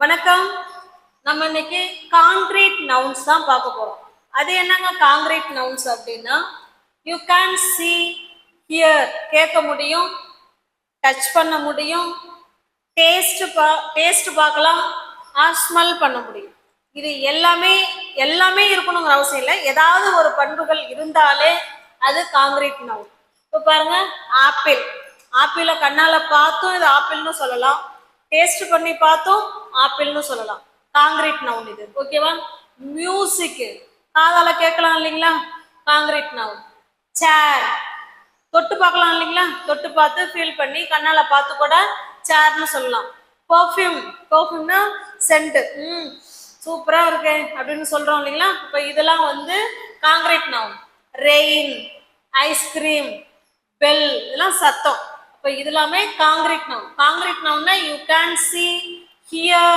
வணக்கம். நம்ம இன்னைக்கு காங்கிரீட் நவுன்ஸ் தான் பார்க்க போறோம். அது என்னங்க காங்கிரீட் நவுன்ஸ் அப்படின்னா, யூ கேன் see ஹியர் கேட்க முடியும், டச் பண்ண முடியும், டேஸ்ட் பார்க்கலாம், ஸ்மெல் பண்ண முடியும். இது எல்லாமே இருக்கணுங்கிற அவசியம் இல்லை. ஏதாவது ஒரு பண்புகள் இருந்தாலே அது காங்கிரீட் நவுன். இப்போ பாருங்க, ஆப்பிள். ஆப்பிளை கண்ணால பார்த்தும் இது ஆப்பிள்னு சொல்லலாம், டேஸ்ட் பண்ணி பார்த்தும் ஆப்பிள்னு சொல்லலாம். காங்கிரீட் நவுன் இது. ஓகேவா? மியூசிக் காதால கேட்கலாம் இல்லைங்களா, காங்கிரீட் நவுன். சேர் தொட்டு பார்க்கலாம் இல்லைங்களா, தொட்டு பார்த்து ஃபீல் பண்ணி கண்ணால பார்த்து கூட சேர்னு சொல்லலாம். பர்ஃப்யூம்னா சென்ட், சூப்பரா இருக்கு அப்படின்னு சொல்றோம் இல்லைங்களா. இப்போ இதெல்லாம் வந்து concrete noun. Rain, ice cream, bell இதெல்லாம் சத்தம். இப்போ இது எல்லாமே காங்கிரீட் நவுன். காங்கிரீட் நவுன்னா யூ கேன் see, hear,